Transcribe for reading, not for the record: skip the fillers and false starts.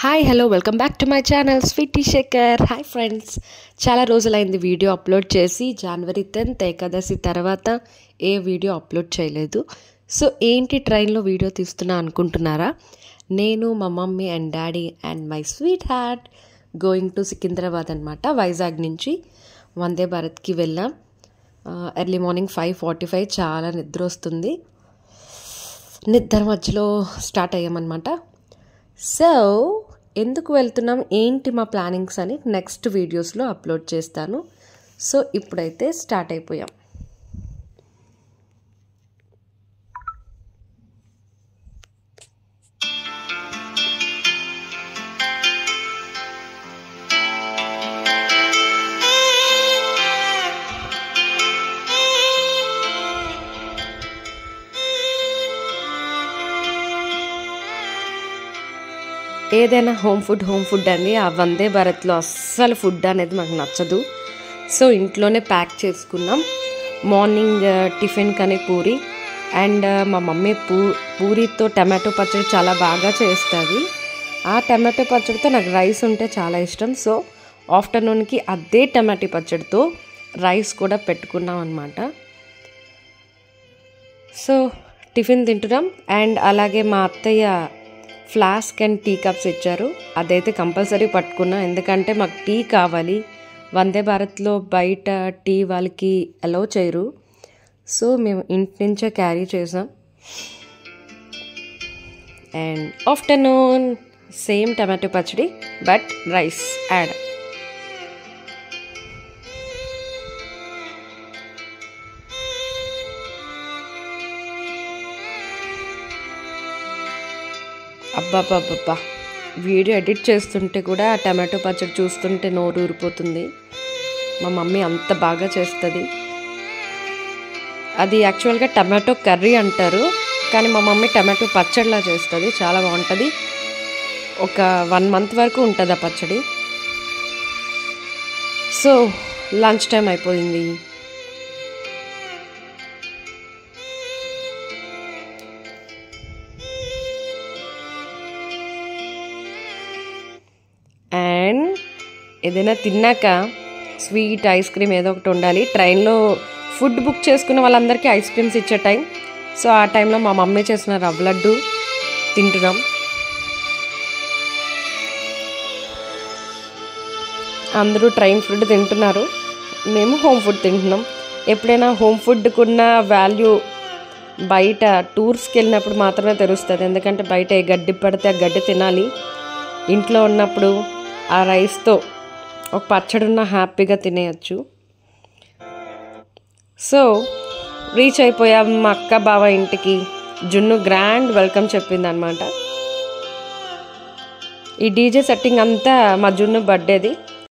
Hi hello welcome back to my channel Sweety Shekhar. Hi friends, చాలా రోజులైంది video upload చేసి. జనవరి 10th ఏకాదశి తర్వాత ఏ వీడియో అప్లోడ్ చేయలేదు. సో ఏంటి ట్రైన్లో వీడియో తీస్తున్నా అనుకుంటున్నారా? నేను, మా mummy and daddy and my sweetheart going to Secunderabad అనమాట. వైజాగ్ నుంచి వందే భారత్కి వెళ్ళాం. Early morning 5:45. చాలా నిద్ర వస్తుంది. నిద్ర మధ్యలో స్టార్ట్ అయ్యామన్నమాట. సో ఎందుకు వెళ్తున్నాం, ఏంటి మా ప్లానింగ్స్ అని నెక్స్ట్ వీడియోస్లో అప్లోడ్ చేస్తాను. సో ఇప్పుడైతే స్టార్ట్ అయిపోయాం. ఏదైనా హోమ్ ఫుడ్ అండి. ఆ వందే భారత్లో అస్సలు ఫుడ్ అనేది మాకు నచ్చదు. సో ఇంట్లోనే ప్యాక్ చేసుకున్నాం. మార్నింగ్ టిఫిన్ కానీ పూరి, అండ్ మా మమ్మీ పూరితో టమాటో పచ్చడి చాలా బాగా చేస్తుంది. ఆ టమాటో పచ్చడితో నాకు రైస్ ఉంటే చాలా ఇష్టం. సో ఆఫ్టర్నూన్కి అదే టమాటో పచ్చడితో రైస్ కూడా పెట్టుకున్నాం అన్నమాట. సో టిఫిన్ తింటున్నాం. అండ్ అలాగే మా అత్తయ్య ఫ్లాస్క్ అండ్ టీ కప్స్ ఇచ్చారు. అదైతే కంపల్సరీ పట్టుకున్నా, ఎందుకంటే మాకు టీ కావాలి. వందే భారత్లో బయట టీ వాళ్ళకి అలౌ చేయరు. సో మేము ఇంటి నుంచే క్యారీ చేసాం. అండ్ ఆఫ్టర్నూన్ సేమ్ టమాటో పచ్చడి బట్ రైస్ యాడ్. అబ్బాబ్బాబ్బా, వీడియో ఎడిట్ చేస్తుంటే కూడా ఆ టమాటో పచ్చడి చూస్తుంటే నోరు ఊరిపోతుంది. మా మమ్మీ అంత బాగా చేస్తుంది. అది యాక్చువల్గా టమాటో కర్రీ అంటారు, కానీ మా మమ్మీ టమాటో పచ్చడిలా చేస్తుంది. చాలా బాగుంటుంది. ఒక 1 month వరకు ఉంటుంది ఆ పచ్చడి. సో లంచ్ టైం అయిపోయింది. అండ్ ఏదైనా తిన్నాక స్వీట్, ఐస్ క్రీమ్ ఏదో ఒకటి ఉండాలి. ట్రైన్లో ఫుడ్ బుక్ చేసుకున్న వాళ్ళందరికీ ఐస్ క్రీమ్స్ ఇచ్చే టైం. సో ఆ టైంలో మా మమ్మీ చేసిన రవ్వ లడ్డు తింటున్నాం. అందరూ ట్రైన్ ఫుడ్ తింటున్నారు, మేము హోమ్ ఫుడ్ తింటున్నాం. ఎప్పుడైనా హోమ్ ఫుడ్కున్న వాల్యూ బయట టూర్స్కి వెళ్ళినప్పుడు మాత్రమే తెలుస్తుంది. ఎందుకంటే బయట ఏ గడ్డి పడితే ఆ గడ్డి తినాలి. ఇంట్లో ఉన్నప్పుడు ఆ రైస్తో ఒక పచ్చడి ఉన్న హ్యాపీగా తినేయచ్చు. సో రీచ్ అయిపోయాం మా అక్క బావ ఇంటికి. జున్ను గ్రాండ్ వెల్కమ్ చెప్పింది అనమాట. ఈ డీజే సెట్టింగ్ అంతా మా జున్ను బర్త్డేది.